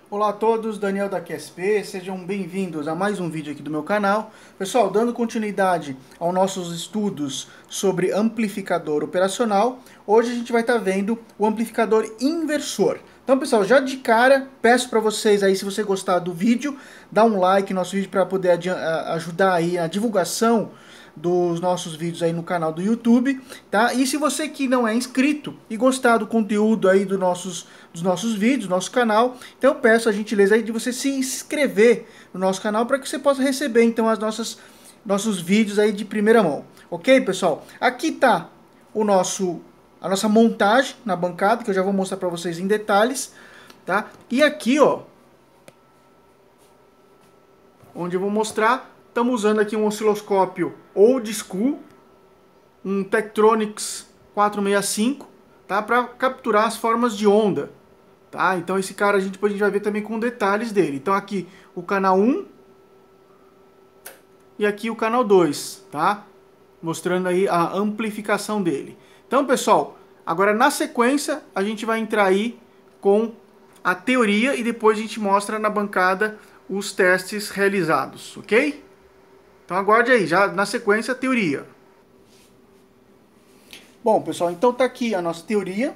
Olá a todos, Daniel da QSP, sejam bem-vindos a mais um vídeo aqui do meu canal. Pessoal, dando continuidade aos nossos estudos sobre amplificador operacional, hoje a gente vai estar vendo o amplificador inversor. Então, pessoal, já de cara, peço para vocês aí, se você gostar do vídeo, dá um like no nosso vídeo para poder ajudar aí a divulgação dos nossos vídeos aí no canal do YouTube, tá? E se você que não é inscrito e gostar do conteúdo aí dos nossos vídeos, nosso canal, então eu peço a gentileza aí de você se inscrever no nosso canal para que você possa receber então nossos vídeos aí de primeira mão. Ok, pessoal? Aqui tá a nossa montagem na bancada, que eu já vou mostrar para vocês em detalhes, tá? E aqui, ó, onde eu vou mostrar, estamos usando aqui um osciloscópio old school, um Tektronix 465, tá? Para capturar as formas de onda, tá? Então esse cara depois a gente vai ver também com detalhes dele. Então aqui o canal 1 e aqui o canal 2, tá? Mostrando aí a amplificação dele. Então, pessoal, agora na sequência a gente vai entrar aí com a teoria e depois a gente mostra na bancada os testes realizados, ok? Então aguarde aí, já na sequência a teoria. Bom, pessoal, então tá aqui a nossa teoria.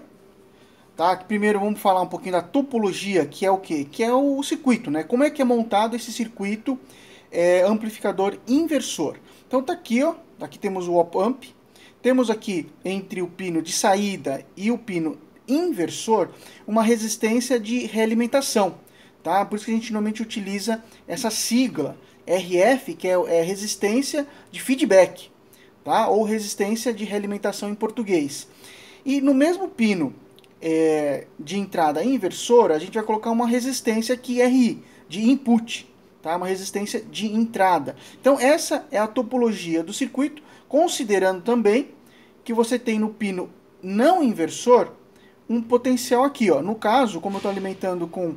Tá? Primeiro vamos falar um pouquinho da topologia, que é o quê? Que é o circuito, né? Como é que é montado esse circuito amplificador inversor. Então tá aqui, ó. Aqui temos o op-amp. Temos aqui entre o pino de saída e o pino inversor uma resistência de realimentação, tá? Por isso que a gente normalmente utiliza essa sigla RF, que é resistência de feedback, tá? Ou resistência de realimentação em português. E no mesmo pino de entrada inversora, a gente vai colocar uma resistência aqui RI, de input, tá? Uma resistência de entrada. Então essa é a topologia do circuito, considerando também que você tem no pino não inversor um potencial aqui, ó. No caso, como eu estou alimentando com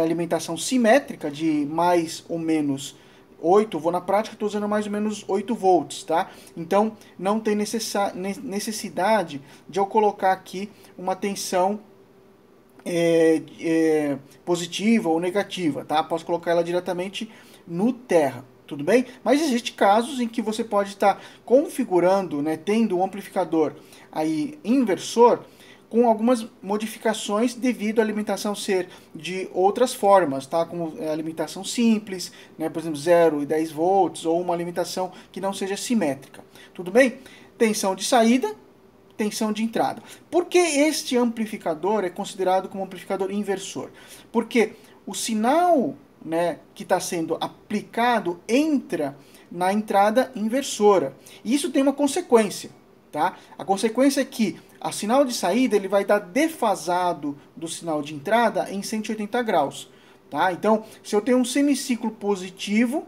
alimentação simétrica de mais ou menos 8, na prática estou usando mais ou menos 8 volts, tá? Então não tem necessidade de eu colocar aqui uma tensão positiva ou negativa, tá? Posso colocar ela diretamente no terra, tudo bem? Mas existe casos em que você pode estar configurando, né, tendo um amplificador aí inversor com algumas modificações devido à alimentação ser de outras formas, tá? Como alimentação simples, né? Por exemplo, 0 e 10 volts, ou uma alimentação que não seja simétrica. Tudo bem? Tensão de saída, tensão de entrada. Por que este amplificador é considerado como amplificador inversor? Porque o sinal, né, que está sendo aplicado entra na entrada inversora. E isso tem uma consequência, tá? A consequência é que o sinal de saída ele vai estar defasado do sinal de entrada em 180 graus. Tá? Então, se eu tenho um semiciclo positivo,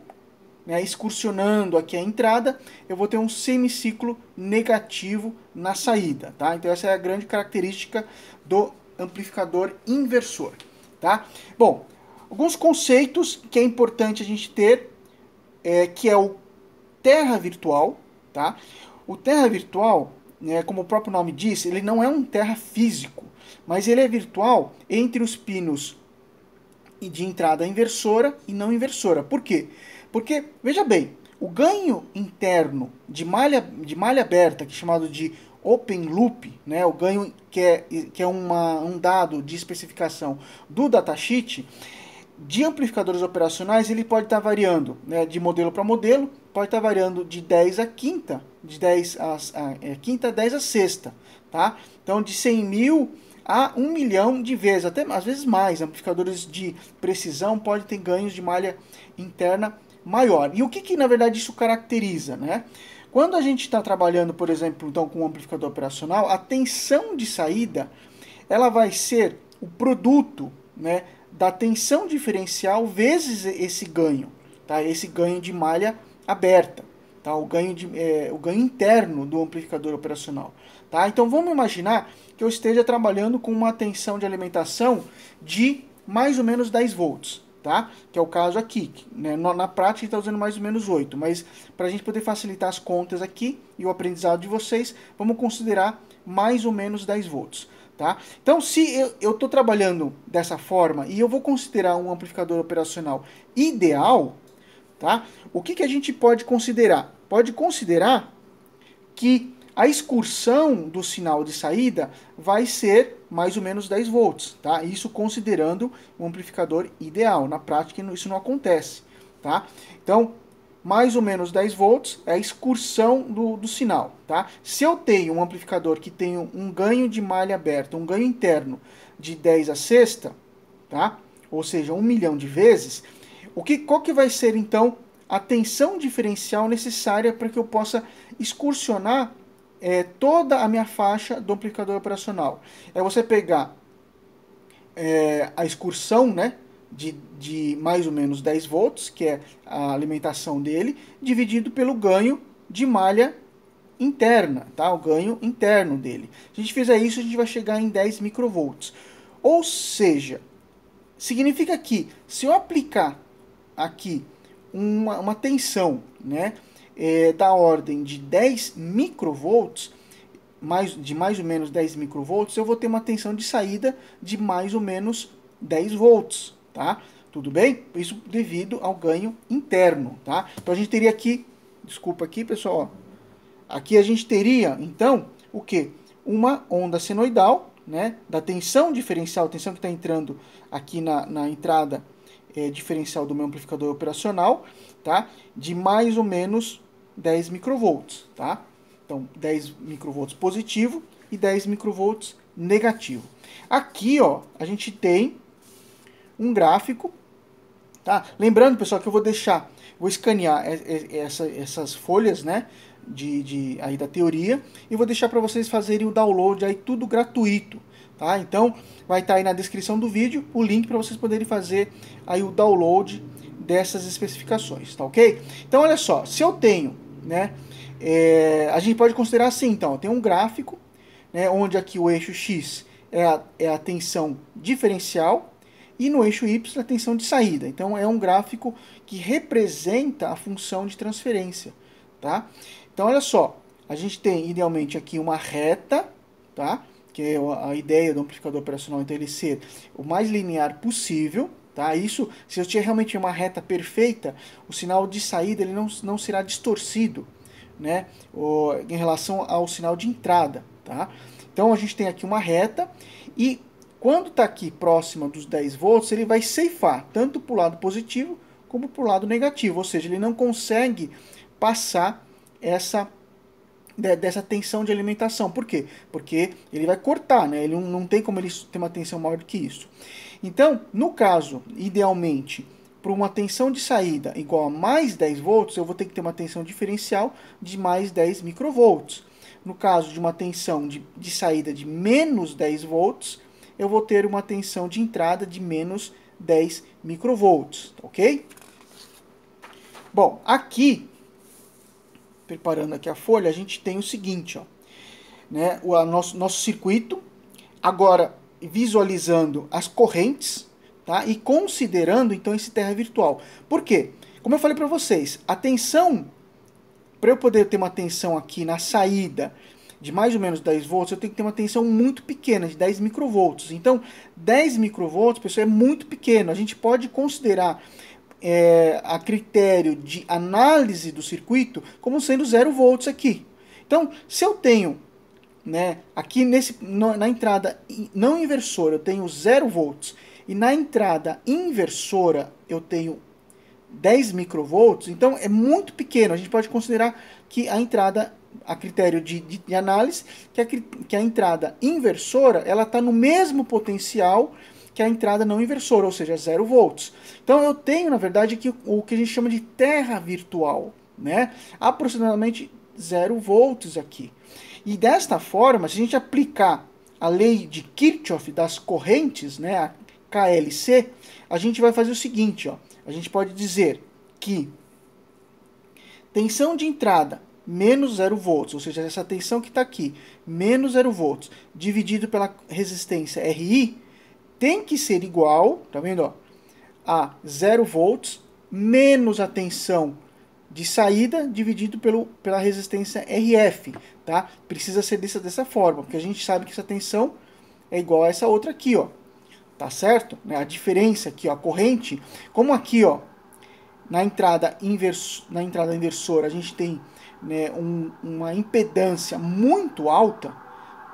né, excursionando aqui a entrada, eu vou ter um semiciclo negativo na saída. Tá? Então, essa é a grande característica do amplificador inversor. Tá? Bom, alguns conceitos que é importante a gente ter, que é o terra virtual. Tá? O terra virtual, como o próprio nome diz, ele não é um terra físico, mas ele é virtual entre os pinos de entrada inversora e não inversora. Por quê? Porque, veja bem, o ganho interno de malha aberta, que é chamado de open loop, né, o ganho que é um dado de especificação do datasheet, de amplificadores operacionais, ele pode estar variando, né, de modelo para modelo, pode estar variando de 10 a quinta, de 10 quinta a 10 a sexta, tá? Então, de 100 mil a 1 milhão de vezes, até às vezes mais. Amplificadores de precisão podem ter ganhos de malha interna maior. E o que na verdade isso caracteriza, né? Quando a gente está trabalhando, por exemplo, então, com um amplificador operacional, a tensão de saída ela vai ser o produto, né, da tensão diferencial vezes esse ganho, tá? Esse ganho de malha aberta, tá? O ganho interno do amplificador operacional, tá? Então vamos imaginar que eu esteja trabalhando com uma tensão de alimentação de mais ou menos 10 volts, tá? Que é o caso aqui, né? Na prática está usando mais ou menos 8, mas para a gente poder facilitar as contas aqui e o aprendizado de vocês, vamos considerar mais ou menos 10 volts. Tá? Então, se eu estou trabalhando dessa forma e eu vou considerar um amplificador operacional ideal, tá? O que a gente pode considerar? Pode considerar que a excursão do sinal de saída vai ser mais ou menos 10 volts, tá? Isso considerando um amplificador ideal. Na prática, isso não acontece, tá? Então, mais ou menos 10 volts é a excursão do sinal, tá? Se eu tenho um amplificador que tem um ganho de malha aberta, um ganho interno de 10 a sexta, tá? Ou seja, 1 milhão de vezes, qual que vai ser, então, a tensão diferencial necessária para que eu possa excursionar toda a minha faixa do amplificador operacional? É você pegar a excursão, né, de mais ou menos 10 volts, que é a alimentação dele, dividido pelo ganho de malha interna, tá? O ganho interno dele. Se a gente fizer isso, a gente vai chegar em 10 microvolts. Ou seja, significa que se eu aplicar aqui uma tensão, né, da ordem de 10 microvolts, de mais ou menos 10 microvolts, eu vou ter uma tensão de saída de mais ou menos 10 volts, tá? Tudo bem? Isso devido ao ganho interno, tá? Então a gente teria aqui, desculpa aqui, pessoal, ó, aqui a gente teria, então, o que? Uma onda senoidal, né, da tensão diferencial, tensão que está entrando aqui na entrada diferencial do meu amplificador operacional, tá? De mais ou menos 10 microvolts, tá? Então, 10 microvolts positivo e 10 microvolts negativo. Aqui, ó, a gente tem um gráfico, tá? Lembrando, pessoal, que eu vou escanear essas folhas, né, aí da teoria, e vou deixar para vocês fazerem o download aí, tudo gratuito, tá? Então, vai estar aí na descrição do vídeo o link para vocês poderem fazer aí o download dessas especificações, tá ok? Então, olha só, se eu tenho, né, a gente pode considerar assim, então, tem um gráfico, né, onde aqui o eixo X é a tensão diferencial e no eixo Y a tensão de saída. Então é um gráfico que representa a função de transferência, tá? Então olha só, a gente tem idealmente aqui uma reta, tá? Que é a ideia do amplificador operacional, então ele ser o mais linear possível, tá? Isso, se eu tiver realmente uma reta perfeita, o sinal de saída ele não será distorcido, né, em relação ao sinal de entrada, tá? Então a gente tem aqui uma reta e quando está aqui próxima dos 10 volts, ele vai ceifar tanto para o lado positivo como para o lado negativo, ou seja, ele não consegue passar dessa tensão de alimentação. Por quê? Porque ele vai cortar, né? Ele não tem como ele ter uma tensão maior do que isso. Então, no caso, idealmente, para uma tensão de saída igual a mais 10 volts, eu vou ter que ter uma tensão diferencial de mais 10 microvolts. No caso de uma tensão de saída de menos 10 volts, eu vou ter uma tensão de entrada de menos 10 microvolts, ok? Bom, aqui, preparando aqui a folha, a gente tem o seguinte, ó, né, o nosso circuito, agora visualizando as correntes, tá? E considerando então esse terra virtual. Por quê? Como eu falei para vocês, a tensão, para eu poder ter uma tensão aqui na saída de mais ou menos 10 volts, eu tenho que ter uma tensão muito pequena, de 10 microvolts. Então, 10 microvolts, pessoal, é muito pequeno. A gente pode considerar a critério de análise do circuito como sendo 0 volts aqui. Então, se eu tenho, né, aqui na entrada não inversora eu tenho 0 volts e na entrada inversora eu tenho 10 microvolts, então é muito pequeno. A gente pode considerar que a entrada, a critério de análise, que a entrada inversora ela está no mesmo potencial que a entrada não inversora, ou seja, 0 volts. Então eu tenho, na verdade, aqui o que a gente chama de terra virtual, né? Aproximadamente 0 volts aqui. E desta forma, se a gente aplicar a lei de Kirchhoff das correntes, né, a KLC, a gente vai fazer o seguinte, ó, a gente pode dizer que tensão de entrada menos 0 volts, ou seja, essa tensão que está aqui, menos 0 volts, dividido pela resistência RI, tem que ser igual, tá vendo, ó, a 0 volts menos a tensão de saída dividido pela resistência RF, tá? Precisa ser dessa forma, porque a gente sabe que essa tensão é igual a essa outra aqui, ó. Tá certo? A diferença aqui, ó, a corrente, como aqui, ó, na entrada inversora a gente tem, né, uma impedância muito alta,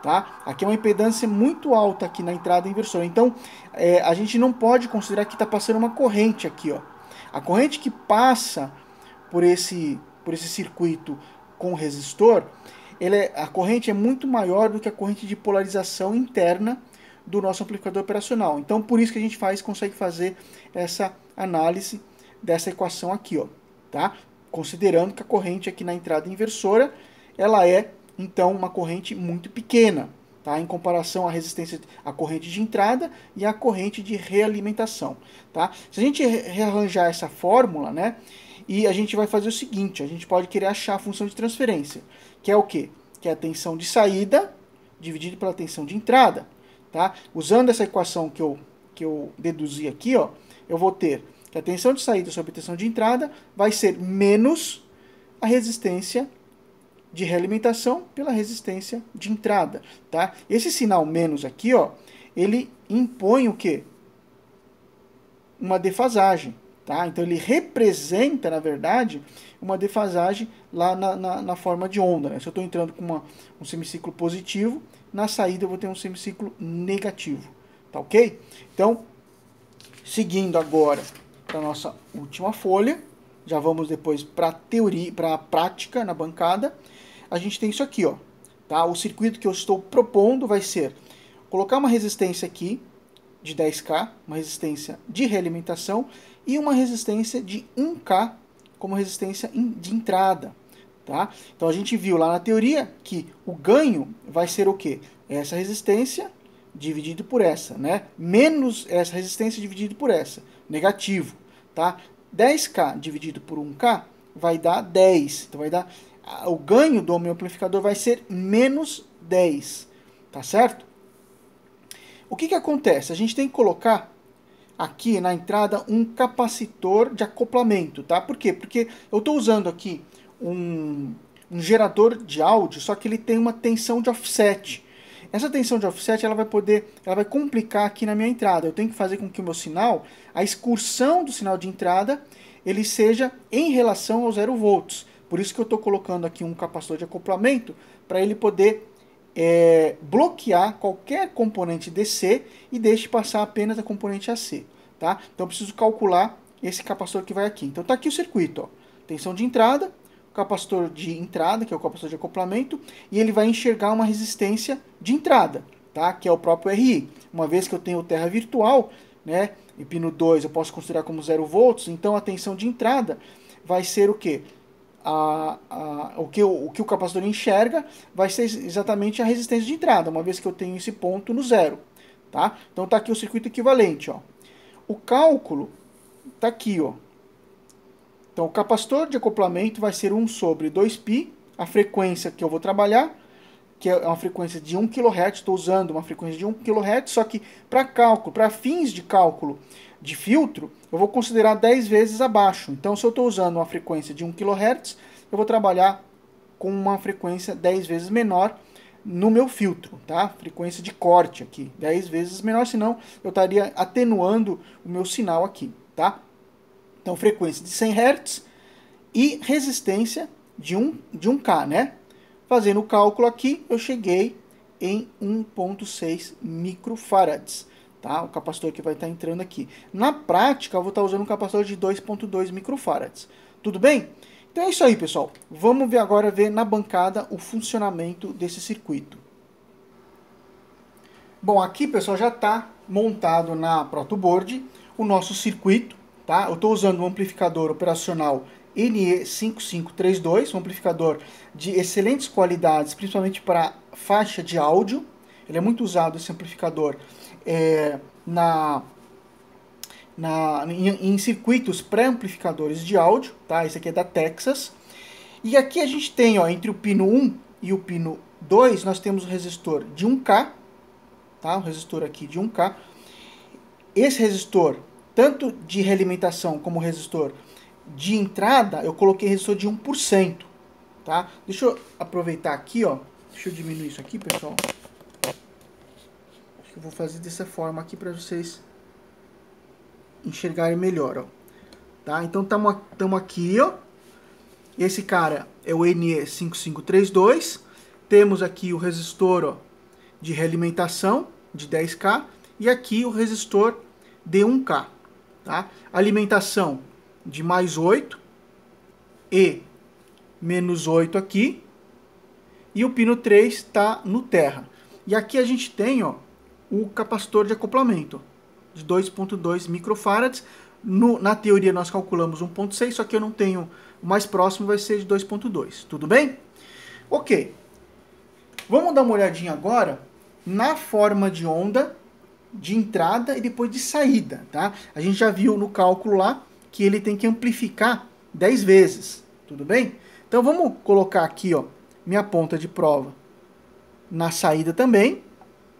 tá? Aqui é uma impedância muito alta aqui na entrada inversora. Então, a gente não pode considerar que está passando uma corrente aqui, ó. A corrente que passa por esse circuito com resistor, a corrente é muito maior do que a corrente de polarização interna do nosso amplificador operacional. Então, por isso que a gente consegue fazer essa análise dessa equação aqui, ó, tá? Considerando que a corrente aqui na entrada inversora, ela é, então, uma corrente muito pequena, tá? Em comparação à resistência, à corrente de entrada e à corrente de realimentação, tá? Se a gente rearranjar essa fórmula, né, e a gente vai fazer o seguinte, a gente pode querer achar a função de transferência, que é o quê? Que é a tensão de saída dividido pela tensão de entrada, tá? Usando essa equação que eu deduzi aqui, ó, eu vou ter que a tensão de saída sobre a tensão de entrada vai ser menos a resistência de realimentação pela resistência de entrada, tá? Esse sinal menos aqui, ó, ele impõe o quê? Uma defasagem, tá? Então ele representa, na verdade, uma defasagem lá na forma de onda, né? Se eu estou entrando com um semiciclo positivo, na saída eu vou ter um semiciclo negativo, tá ok? Então, seguindo agora para a nossa última folha, já vamos depois para a teoria, para a prática na bancada, a gente tem isso aqui, ó, tá? O circuito que eu estou propondo vai ser colocar uma resistência aqui de 10K, uma resistência de realimentação e uma resistência de 1K como resistência de entrada, tá? Então a gente viu lá na teoria que o ganho vai ser o quê? Essa resistência dividido por essa, né? Menos essa resistência dividido por essa, negativo, tá? 10K dividido por 1K vai dar 10. Então vai dar o ganho do meu amplificador vai ser menos 10, tá certo? O que acontece? A gente tem que colocar aqui na entrada um capacitor de acoplamento, tá? Por quê? Porque eu estou usando aqui um gerador de áudio, só que ele tem uma tensão de offset. Essa tensão de offset ela vai complicar aqui na minha entrada. Eu tenho que fazer com que o meu sinal, a excursão do sinal de entrada, ele seja em relação aos 0 volts. Por isso que eu estou colocando aqui um capacitor de acoplamento para ele poder bloquear qualquer componente DC e deixe passar apenas a componente AC, tá? Então eu preciso calcular esse capacitor que vai aqui. Então tá aqui o circuito, ó. Tensão de entrada, capacitor de entrada, que é o capacitor de acoplamento, e ele vai enxergar uma resistência de entrada, tá? Que é o próprio RI. Uma vez que eu tenho o terra virtual, né, e pino 2 eu posso considerar como 0 volts, então a tensão de entrada vai ser o quê? O que o capacitor enxerga vai ser exatamente a resistência de entrada, uma vez que eu tenho esse ponto no zero, tá? Então está aqui o circuito equivalente, ó. O cálculo está aqui, ó. Então o capacitor de acoplamento vai ser 1 sobre 2π, a frequência que eu vou trabalhar, que é uma frequência de 1 kHz, estou usando uma frequência de 1 kHz, só que para fins de cálculo de filtro, eu vou considerar 10 vezes abaixo. Então, se eu estou usando uma frequência de 1 kHz, eu vou trabalhar com uma frequência 10 vezes menor no meu filtro, tá? Frequência de corte aqui, 10 vezes menor, senão eu estaria atenuando o meu sinal aqui, tá? Então, frequência de 100 Hz e resistência de 1K, né? Fazendo o cálculo aqui, eu cheguei em 1,6 microfarads. Tá? O capacitor que vai estar entrando aqui. Na prática, eu vou estar usando um capacitor de 2,2 microfarads. Tudo bem? Então é isso aí, pessoal. Vamos ver agora na bancada o funcionamento desse circuito. Bom, aqui, pessoal, já está montado na protoboard o nosso circuito. Tá? Eu estou usando um amplificador operacional NE5532, um amplificador de excelentes qualidades, principalmente para faixa de áudio. Ele é muito usado, esse amplificador, em circuitos pré-amplificadores de áudio, tá? Esse aqui é da Texas. E aqui a gente tem, ó, entre o pino 1 e o pino 2, nós temos o resistor de 1K, tá? O resistor aqui de 1K. Esse resistor, tanto de realimentação como resistor de entrada, eu coloquei resistor de 1%, tá? Deixa eu aproveitar aqui, ó. Deixa eu diminuir isso aqui, pessoal. Eu vou fazer dessa forma aqui para vocês enxergarem melhor, ó. Tá? Então estamos aqui, ó. Esse cara é o NE5532. Temos aqui o resistor, ó, de realimentação de 10K e aqui o resistor de 1K. Tá? Alimentação de mais 8 e menos 8 aqui. E o pino 3 está no terra. E aqui a gente tem, ó, o capacitor de acoplamento de 2.2 microfarads. Na teoria nós calculamos 1.6, só que eu não tenho, o mais próximo vai ser de 2.2, tudo bem? Ok, vamos dar uma olhadinha agora na forma de onda de entrada e depois de saída, tá? A gente já viu no cálculo lá que ele tem que amplificar 10 vezes, tudo bem? Então vamos colocar aqui, ó, minha ponta de prova na saída também,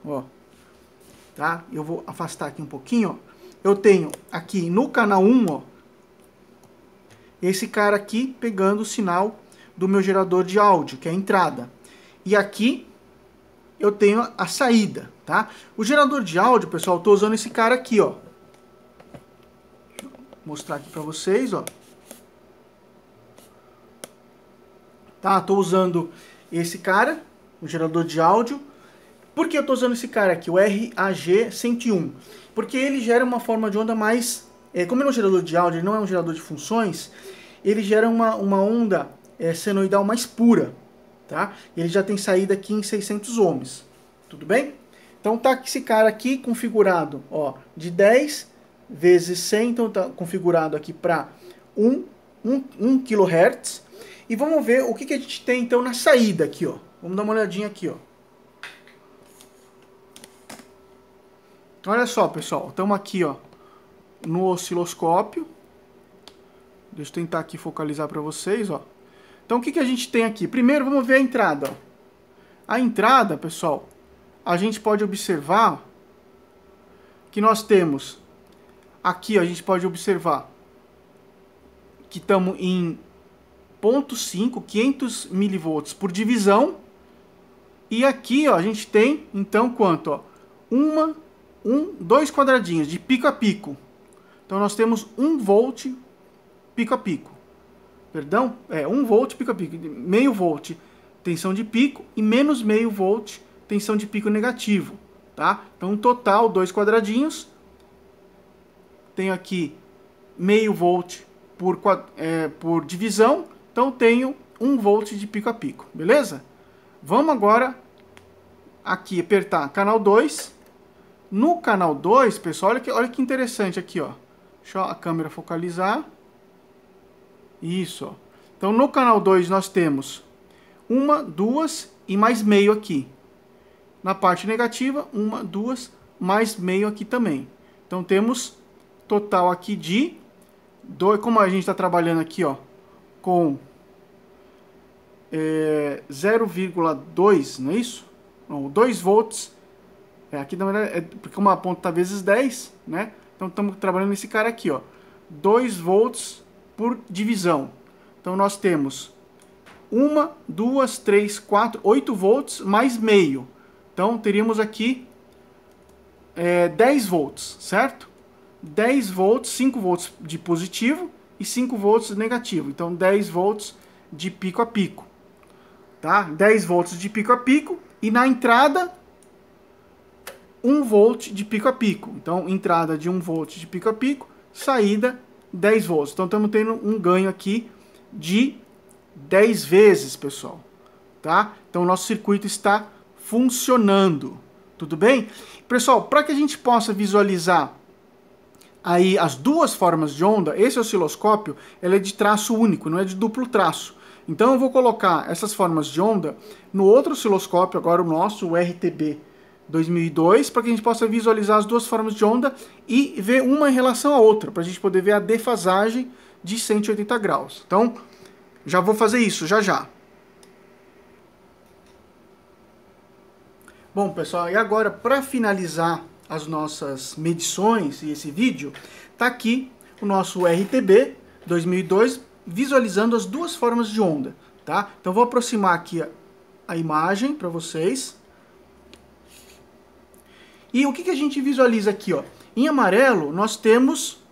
ó, tá? Eu vou afastar aqui um pouquinho, ó. Eu tenho aqui no canal 1, ó, esse cara aqui pegando o sinal do meu gerador de áudio, que é a entrada. E aqui eu tenho a saída, tá? O gerador de áudio, pessoal, eu tô usando esse cara aqui, ó. Deixa eu mostrar aqui para vocês, ó. Tá? Tô usando esse cara, o gerador de áudio. Por que eu tô usando esse cara aqui, o RAG101? Porque ele gera uma forma de onda mais... como ele é um gerador de áudio, ele não é um gerador de funções, ele gera uma onda senoidal mais pura, tá? Ele já tem saída aqui em 600 ohms, tudo bem? Então tá esse cara aqui configurado, ó, de 10 vezes 100, então tá configurado aqui para 1 kHz. E vamos ver o que a gente tem então na saída aqui, ó. Vamos dar uma olhadinha aqui, ó. Olha só, pessoal, estamos aqui, ó, no osciloscópio. Deixa eu tentar aqui focalizar para vocês, ó. Então, o que a gente tem aqui? Primeiro, vamos ver a entrada, ó. A entrada, pessoal, a gente pode observar que nós temos aqui, ó, a gente pode observar que estamos em 0,5, 500 milivolts por divisão. E aqui, ó, a gente tem, então, quanto, ó? Dois quadradinhos de pico a pico. Então nós temos 1 volt pico a pico. Perdão? 1 volt pico a pico. Meio volt tensão de pico e menos meio volt tensão de pico negativo. Tá? Então total 2 quadradinhos. Tenho aqui meio volt por divisão. Então tenho 1 volt de pico a pico. Beleza? Vamos agora aqui apertar canal 2. No canal 2, pessoal, olha que interessante aqui, ó. Deixa a câmera focalizar. Isso, ó. Então, no canal 2 nós temos 1, 2 e mais meio aqui. Na parte negativa, 1, 2, mais meio aqui também. Então, temos total aqui de 2, como a gente está trabalhando aqui, ó, com 0,2, não é isso? Não, 2 volts. Aqui na verdade porque uma ponta está vezes 10, né? Então estamos trabalhando nesse cara aqui, ó. 2 volts por divisão. Então nós temos 1, 2, 3, 4, 8 volts mais meio. Então teríamos aqui 10 volts, certo? 10 volts, 5 volts de positivo e 5 volts de negativo. Então 10 volts de pico a pico. Tá? 10 volts de pico a pico e na entrada 1 volt de pico a pico. Então, entrada de 1 volt de pico a pico, saída 10 volts. Então, estamos tendo um ganho aqui de 10 vezes, pessoal. Tá? Então, o nosso circuito está funcionando. Tudo bem? Pessoal, para que a gente possa visualizar aí as duas formas de onda, esse osciloscópio ele é de traço único, não é de duplo traço. Então, eu vou colocar essas formas de onda no outro osciloscópio, agora o nosso, o RTB 2002, para que a gente possa visualizar as duas formas de onda e ver uma em relação à outra, para a gente poder ver a defasagem de 180 graus. Então, já vou fazer isso, já já. Bom, pessoal, e agora, para finalizar as nossas medições e esse vídeo, tá aqui o nosso RTB 2002, visualizando as duas formas de onda, tá? Então, vou aproximar aqui a imagem para vocês. E o que a gente visualiza aqui, ó? Em amarelo, nós temos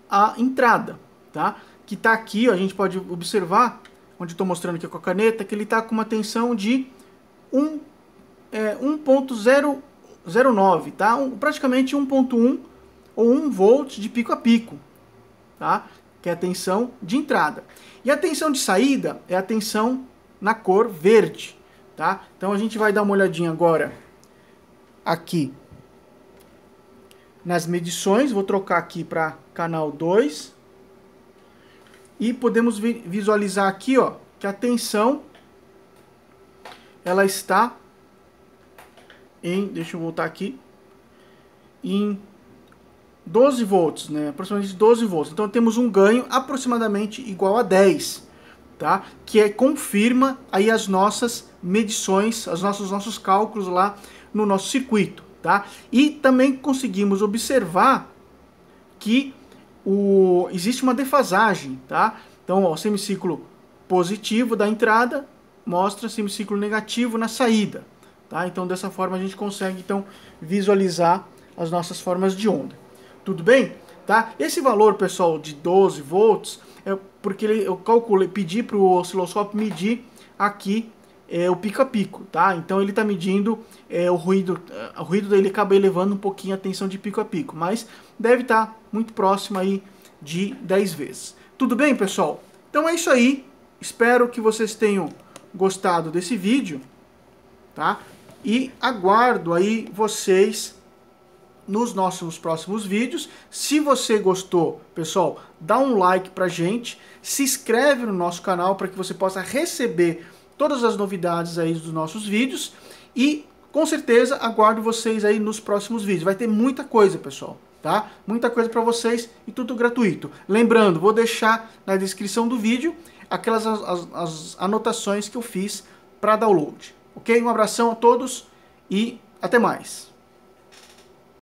a entrada, tá? Que está aqui, ó, a gente pode observar, onde estou mostrando aqui com a caneta, que ele está com uma tensão de 1.009, tá? Praticamente 1.1 ou 1 volt de pico a pico, tá? Que é a tensão de entrada. E a tensão de saída é a tensão na cor verde, tá? Então a gente vai dar uma olhadinha agora aqui nas medições, vou trocar aqui para canal 2 e podemos visualizar aqui, ó, que a tensão ela está em, deixa eu voltar aqui, em 12 volts, né? Aproximadamente 12 volts. Então temos um ganho aproximadamente igual a 10, tá? Que confirma aí as nossas medições, os nossos cálculos lá no nosso circuito, tá? E também conseguimos observar que existe uma defasagem, tá? Então, ó, o semiciclo positivo da entrada mostra semiciclo negativo na saída, tá? Então, dessa forma a gente consegue então visualizar as nossas formas de onda. Tudo bem? Tá? Esse valor, pessoal, de 12 volts é porque eu pedi para o osciloscópio medir aqui o pico a pico, tá? Então ele está medindo o ruído dele acaba elevando um pouquinho a tensão de pico a pico, mas deve estar muito próximo aí de 10 vezes. Tudo bem, pessoal? Então é isso aí. Espero que vocês tenham gostado desse vídeo, tá? E aguardo aí vocês nos nossos próximos vídeos. Se você gostou, pessoal, dá um like pra gente, se inscreve no nosso canal para que você possa receber todas as novidades aí dos nossos vídeos e com certeza aguardo vocês aí nos próximos vídeos. Vai ter muita coisa, pessoal, tá? Muita coisa para vocês e tudo gratuito. Lembrando, vou deixar na descrição do vídeo aquelas as anotações que eu fiz para download. OK? Um abração a todos e até mais.